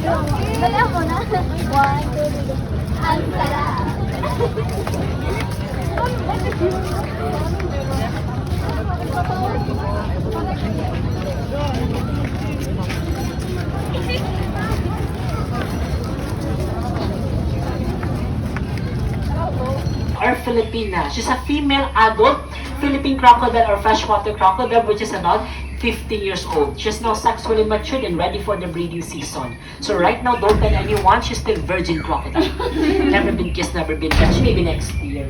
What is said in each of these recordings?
Dali ako na. 1, 2, 3. Ang sarap. Or Filipina. She's a female adult Philippine crocodile or freshwater crocodile, which is about 15 years old. She's now sexually matured and ready for the breeding season. So right now, don't tell anyone, she's still virgin crocodile. Never been kissed, never been touched, maybe next year.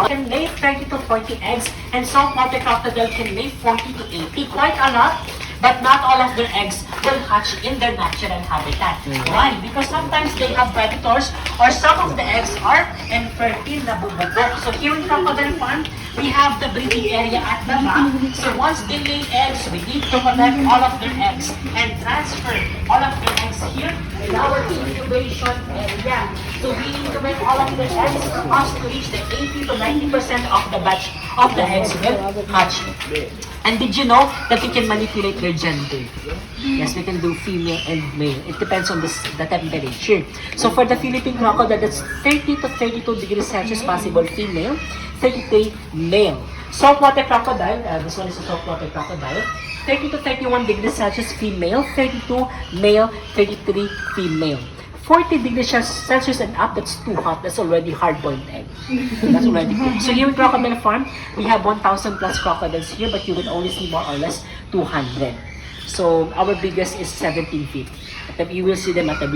Can lay 30 to 40 eggs, and saltwater crocodile can lay 40 to 80, quite a lot. But not all of their eggs will hatch in their natural habitat. Why? Because sometimes they have predators or some of the eggs are infertile, nabubugok. So here in Crocodile Farm, we have the breeding area at the back. So once they lay eggs, we need to collect all of their eggs and transfer all of their eggs here in our incubation area. So we incubate all of their eggs for us to reach the 80 to 90% of the batch of the eggs will hatch. And did you know that we can manipulate their gender? Yes, we can do female and male. It depends on the temperature. So for the Philippine crocodile, that's 30 to 32 degrees Celsius possible female, 33 male. Saltwater crocodile, this one is a saltwater crocodile, 30 to 31 degrees Celsius female, 32 male, 33 female. 40 degrees Celsius and up, that's too hot. That's already hard-boiled egg. That's already good. So here in Crocodile Farm, we have 1,000 plus crocodiles here, but you will only see more or less 200. So our biggest is 17 feet. You will see them at the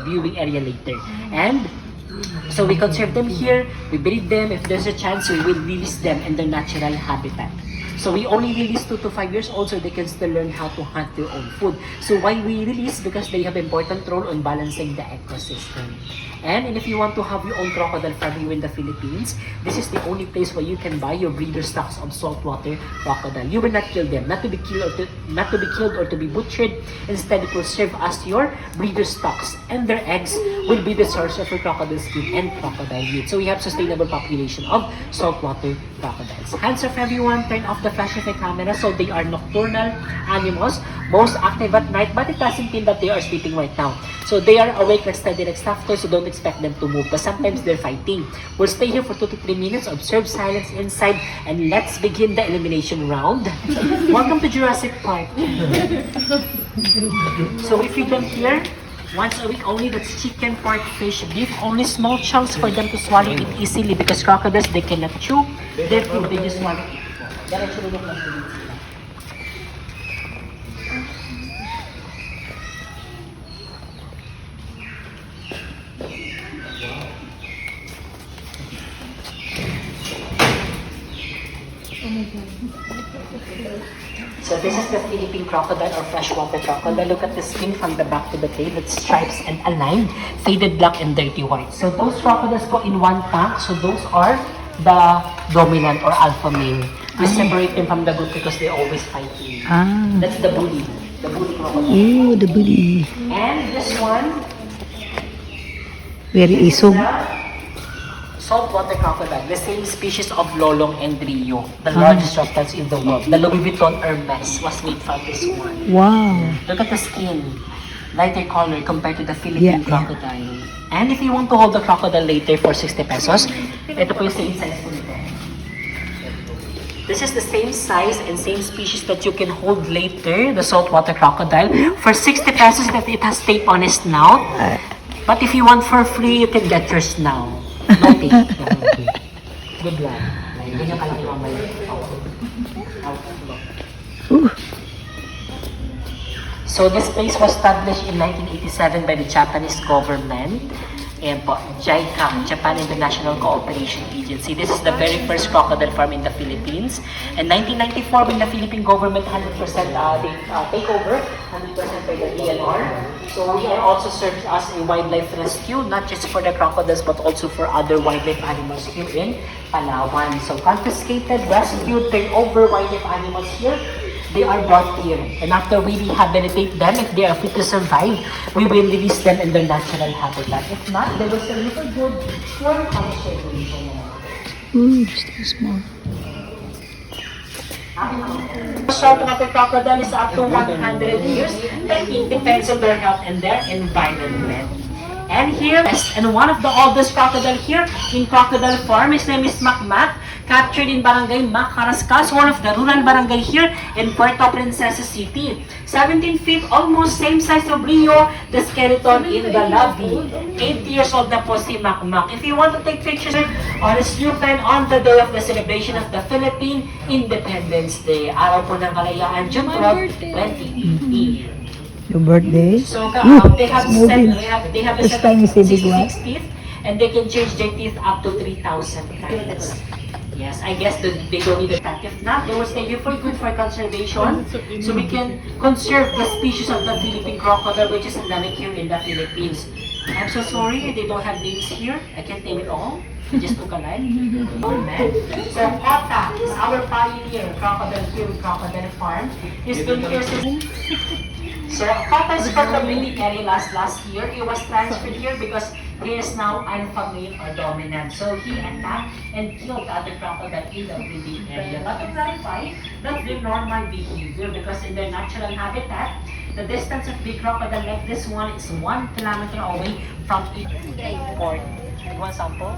viewing area later. And so we conserve them here, we breed them. If there's a chance, we will release them in their natural habitat. So we only release 2 to 5 years old so they can still learn how to hunt their own food. So why we release? Because they have important role on balancing the ecosystem. And if you want to have your own crocodile farm here in the Philippines, this is the only place where you can buy your breeder stocks of saltwater crocodile. You will not kill them, not to be killed or to be butchered. Instead, it will serve as your breeder stocks, and their eggs will be the source of your crocodile skin and crocodile meat. So we have sustainable population of saltwater crocodiles. Hands off everyone, turn off the flash of the camera. So they are nocturnal animals, most active at night, but it doesn't mean that they are sleeping right now. So they are awake like steady like stuffed, so don't expect them to move. But sometimes they're fighting. We'll stay here for 2 to 3 minutes, observe silence inside, and let's begin the elimination round. Welcome to Jurassic Park. So if you come here, once a week only, that's chicken, pork, fish, beef, only small chunks for them to swallow it easily because crocodiles, they cannot chew their food, they just swallow it. So this is the Philippine crocodile or freshwater crocodile. Look at the skin from the back to the tail. It's stripes and aligned, faded black and dirty white. So those crocodiles go in one pack. So those are the dominant or alpha male. We separate them from the group because they're always fighting. That's the bully. The bully crocodile. Oh, the bully. And this one, Very isog. saltwater crocodile, the same species of Lolong and Rio, the largest reptiles in the world. The Louis Vuitton Hermes was made from this one. Wow. Look at the skin, lighter color compared to the Philippine crocodile. And if you want to hold the crocodile later for 60 pesos, ito po yung same size po nito. This is the same size and same species that you can hold later, the saltwater crocodile, for 60 pesos that it has tape on its snout. But if you want for free, you can get yours now. No tape. Good luck. Ganyan ka lang yung mamaya. So this place was established in 1987 by the Japanese government. Ayan po, JICA, Japan International Cooperation Agency. This is the very first crocodile farm in the Philippines. In 1994, when the Philippine government 100% take over, 100% by the DNR. So we are also served as a wildlife rescue, not just for the crocodiles, but also for other wildlife animals here in Palawan. So confiscated, rescued, turned over wildlife animals here, they are brought here. And after we rehabilitate them, if they are fit to survive, we will release them in their natural habitat. If not, they will serve for good for conservation. Ooh, still small. Saltwater crocodile is up to 100 years, but it depends on their health and their environment. And here, and one of the oldest crocodile here in Crocodile Farm, his name is Macmac, captured in Barangay Mac Carrascas, one of the rural barangay here in Puerto Princesa City. 17 feet, almost same size of Rio, the skeleton in the lobby. 8 years old na po si Macmac. If you want to take pictures on his new plan on the day of the celebration of the Philippine Independence Day, araw po ng kalayaan, June 12, 2018. Your birthday? So they have moving. they have a First set time you of see big one? 66 teeth, and they can change their teeth up to 3,000 times. Yes, I guess that they don't need a pack. If not, they will stay here for good for conservation, so we can conserve the species of the Philippine crocodile, which is endemic here in the Philippines. I'm so sorry, they don't have names here. I can't name it all. I just took a line. So Kota is our pioneer crocodile here in Crocodile Farm. He's been here since... So Kota is from the breeding area last year. He was transferred here because he is now alpha male or dominant. So he attacked and killed other crocodile in the breeding area. But to clarify, that's their normal behavior because in their natural habitat, the distance of big crocodile like this one is 1 kilometer away from each port. You want sample?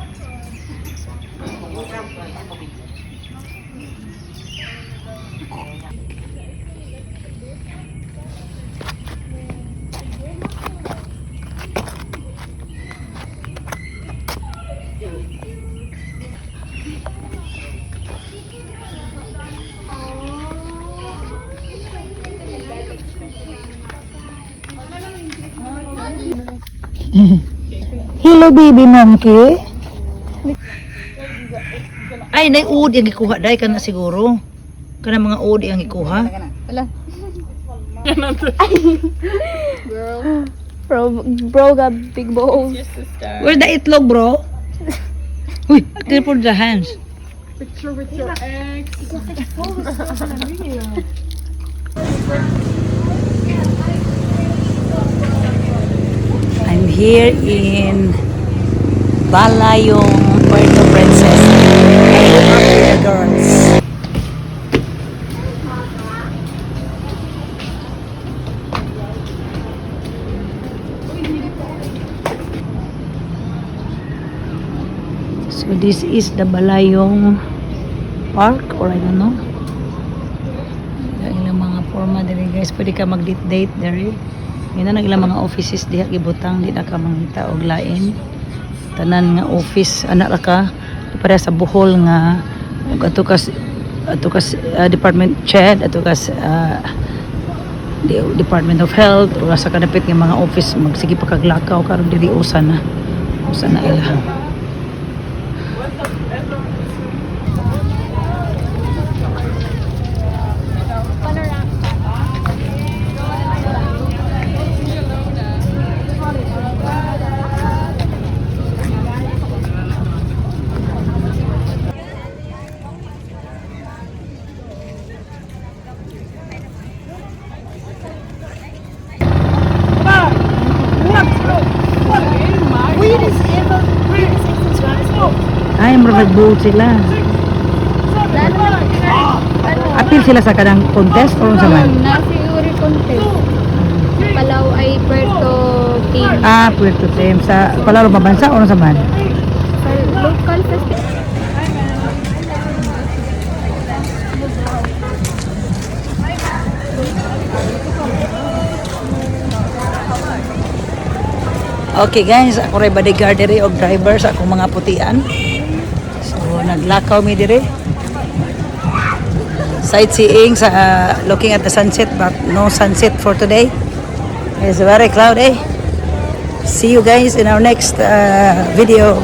Hello, baby monkey. Ay, nay uod yung ikuha. Dahil ka na siguro. Kana mga uod yung ikuha. Wala. Bro got big balls. Where's the itlog, bro? Uy, clear for the hands. I'm here in Balayong, Puerto Princesa. I look after the girls. So this is the Balayong Park, or I don't know. Ilang mga forma diri guys, pwede ka mag-date diri. Yan na ilang mga offices diha gibutang, di na ka mangita og lain. Tanan nga office anak ra ka para sa Bohol nga ug ato kas Department CHED, ato kas Department of Health o sa kanapit nga mga office magsige pa kaglakaw karon diri usa na ila. Ay, maragbuot sila. Apil sila sa kanang contest o sa man? Nasi Uri contest. Palau ay Puerto team. Puerto Team. Sa palaro mabansa o sa man? Sa local festival. Okay guys, ako rin bodyguard diri og driver sa akong mga putian. So, naglakaw mi diri. Sightseeing sa looking at the sunset, but no sunset for today. It's very cloudy. See you guys in our next video.